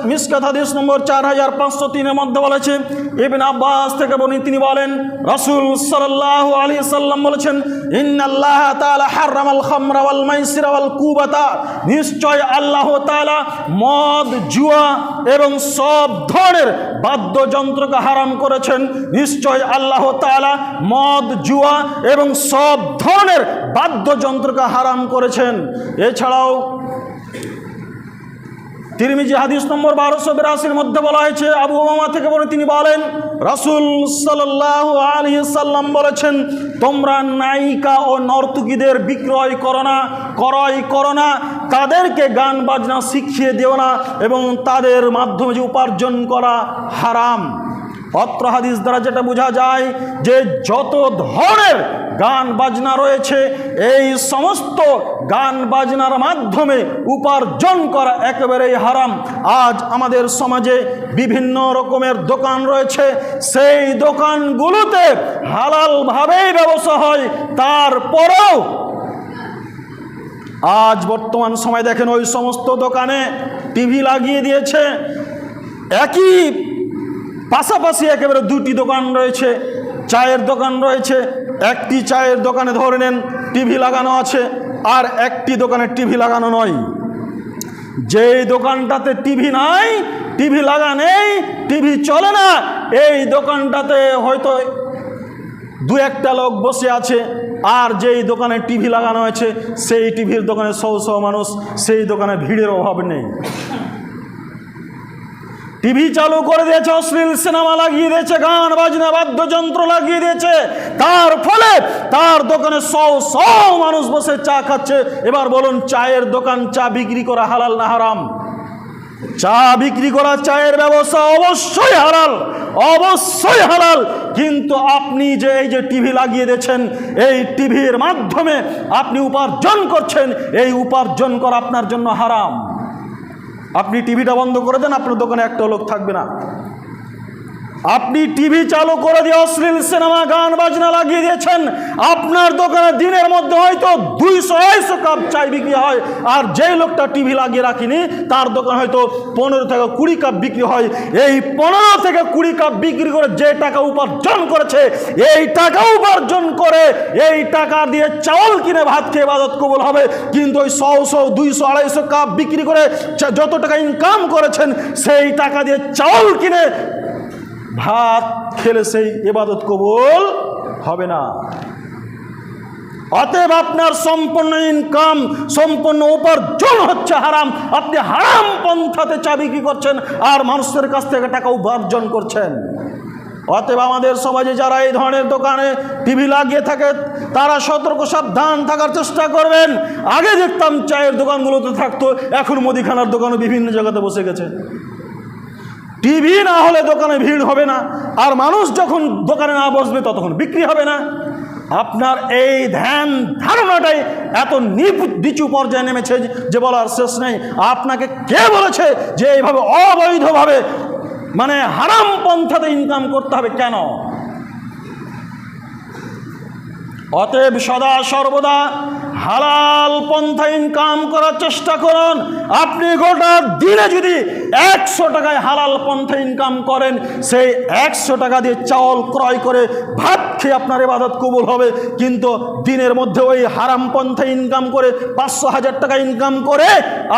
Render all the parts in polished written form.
মিসকাত হাদিস নম্বর 4503 মধ্যে বলেছে, ইবনে আব্বাস থেকে বর্ণিত, তিনি বলেন রাসূল সাল্লাল্লাহু আলাইহি সাল্লাম বলেছেন, ইন্নাল্লাহ তাআলা হারামাল খামরা ওয়াল মাইসিরা ওয়াল কুবাতা, নিশ্চয় আল্লাহ তাআলা মদ, জুয়া এবং সব ধরনের বাদ্যযন্ত্রকে হারাম করেছেন। নিশ্চয় আল্লাহ তাআলা মদ, জুয়া এবং সব ধরনের বাদ্যযন্ত্রকে হারাম করেছেন। এছাড়াও তিরমিজি হাদিস নম্বর 1282 মধ্যে বলা হয়েছে, আবু উমামা থেকে বলে তিনি বলেন রাসূল সাল্লাল্লাহু আলাইহি সাল্লাম বলেছেন, তোমরা নায়িকা ও নর্তকীদের বিক্রয় করো না, তাদেরকে গান বাজনা শিখিয়ে দিও না এবং তাদের মাধ্যমে যে উপার্জন করা হারাম। অত্র হাদিস দ্বারা যেটা বোঝা যায় যে যত ধরনের গান বাজনা রয়েছে, এই সমস্ত গান বাজনার মাধ্যমে উপার্জন করা একেবারেই হারাম। আজ আমাদের সমাজে বিভিন্ন রকমের দোকান রয়েছে, সেই দোকানগুলোতে হালালভাবেই ব্যবসা হয়, তারপরেও আজ বর্তমান সময় দেখেন ওই সমস্ত দোকানে টিভি লাগিয়ে দিয়েছে। একই পাশাপাশি একেবারে দুটি দোকান রয়েছে, চায়ের দোকান রয়েছে, একটি চায়ের দোকানে ধরে নেন টিভি লাগানো আছে, আর একটি দোকানে টিভি লাগানো নয়। যেই দোকানটাতে টিভি নাই, টিভি লাগা নেই, টিভি চলে না, এই দোকানটাতে হয়তো দু একটা লোক বসে আছে, আর যেই দোকানে টিভি লাগানো হয়েছে সেই টিভির দোকানে শো মানুষ, সেই দোকানে ভিড়ের অভাব নেই। টিভি চালু করে দিয়েছে, অশ্লীল সিনেমা লাগিয়ে দিয়েছে, গান বাজনা বাদ্যযন্ত্র লাগিয়ে দিয়েছে, তার ফলে তার দোকানে শো মানুষ বসে চা খাচ্ছে। এবার বলুন, চায়ের দোকান, চা বিক্রি করা হালাল না হারাম? চা বিক্রি করা, চায়ের ব্যবসা অবশ্যই হালাল, অবশ্যই হালাল। কিন্তু আপনি যে এই যে টিভি লাগিয়ে দিয়েছেন, এই টিভির মাধ্যমে আপনি উপার্জন করছেন, এই উপার্জন করা আপনার জন্য হারাম। আপনি টিভিটা বন্ধ করে দেন, আপনার দোকানে একটা লোক থাকবে না। আপনি টিভি চালু করে দিয়ে অশ্লীল সিনেমা, গান বাজনা লাগিয়ে দিয়েছেন, আপনার দোকানে দিনের মধ্যে হয়তো 200-250 কাপ চাই বিক্রি হয়, আর যেই লোকটা টিভি লাগিয়ে রাখিনি তার দোকান হয়তো 15 থেকে 20 কাপ বিক্রি হয়। এই 15 থেকে 20 কাপ বিক্রি করে যে টাকা উপার্জন করেছে, এই টাকা উপার্জন করে এই টাকা দিয়ে চাউল কিনে ভাত খেয়ে ইবাদত কবুল হবে। কিন্তু ওই 100, 200-250 কাপ বিক্রি করে যত টাকা ইনকাম করেছেন, সেই টাকা দিয়ে চাউল কিনে ভাত খেলে সেই ইবাদত কবুল হবে না। অতএব আপনার সম্পূর্ণ ইনকাম, সম্পূর্ণ উপার্জন হচ্ছে হারাম। আপনি হারাম পন্থাতে চা বিক্রি করছেন আর মানুষের কাছ থেকে টাকা উপার্জন করছেন। অতএব আমাদের সমাজে যারা এই ধরনের দোকানে টিভি লাগিয়ে থাকে, তারা সতর্ক সাবধান থাকার চেষ্টা করবেন। আগে দেখতাম চায়ের দোকানগুলোতে থাকতো, এখন মুদিখানার দোকানও বিভিন্ন জায়গাতে বসে গেছে। টিভি না হলে দোকানে ভিড় হবে না, আর মানুষ যখন দোকানে না বসবে ততক্ষণ বিক্রি হবে না। আপনার এই ধ্যান ধারণাটাই এত নিচু পর্যায়ে নেমেছে যে বলার শেষ নেই। আপনাকে কে বলেছে যে এইভাবে অবৈধভাবে, মানে হারাম পন্থাতে ইনকাম করতে হবে? কেন? অতএব সদা সর্বদা হালাল পন্থা ইনকাম করার চেষ্টা করুন। আপনি গোটা দিনে যদি 100 টাকায় হালাল পন্থা ইনকাম করেন, সেই 100 টাকা দিয়ে চাউল ক্রয় করে ভাত খেয়ে আপনার ইবাদত কবুল হবে। কিন্তু দিনের মধ্যে ওই হারাম পন্থা ইনকাম করে 500-1000 টাকা ইনকাম করে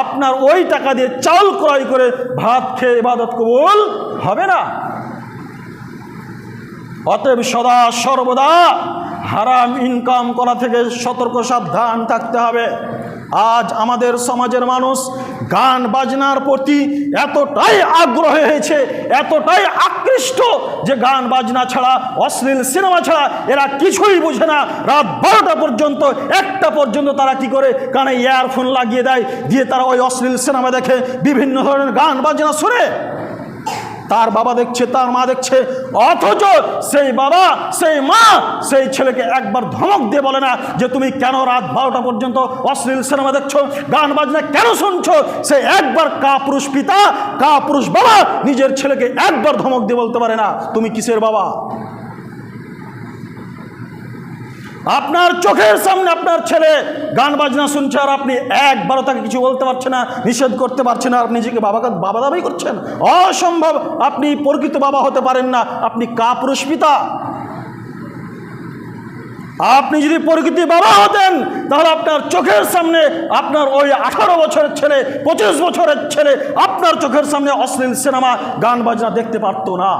আপনার ওই টাকা দিয়ে চাউল ক্রয় করে ভাত খেয়ে ইবাদত কবুল হবে না। অতএব সদা সর্বদা হারাম ইনকাম করা থেকে সতর্ক সাবধান থাকতে হবে। আজ আমাদের সমাজের মানুষ গান বাজনার প্রতি এতটাই আগ্রহ হয়েছে, এতটাই আকৃষ্ট যে গান বাজনা ছাড়া, অশ্লীল সিনেমা ছাড়া এরা কিছুই বুঝে না। রাত 12টা পর্যন্ত, 1টা পর্যন্ত তারা কি করে কানে ইয়ারফোন লাগিয়ে দেয়, দিয়ে তারা ওই অশ্লীল সিনেমা দেখে, বিভিন্ন ধরনের গান বাজনা শুনে। তার বাবা দেখছে, তার মা দেখছে, অথচ সেই বাবা, সেই মা সেই ছেলেকে একবার ধমক দিয়ে বলে না যে তুমি কেন রাত 12টা পর্যন্ত অশ্লীল সিনেমা দেখছো, গান বাজনা কেন শুনছো। সে একবার কাপুরুষ পিতা, কাপুরুষ বাবা নিজের ছেলেকে একবার ধমক দিয়ে বলতে পারে না তুমি কিসের বাবা। আপনার চোখের সামনে আপনার ছেলে গান বাজনা শুনছে, আর আপনি একবারও তাকে কিছু বলতে পারছেন না, নিষেধ করতে পারছেন না, আপনি নিজেকে বাবা দাবি করছেন। অসম্ভব, আপনি প্রকৃত বাবা হতে পারেন না, আপনি কাপুরুষ পিতা। আপনি যদি প্রকৃত বাবা হতেন তাহলে আপনার চোখের সামনে আপনার ওই 18 বছরের ছেলে, 25 বছরের ছেলে আপনার চোখের সামনে অশ্লীল সিনেমা গান বাজনা দেখতে পারতো না।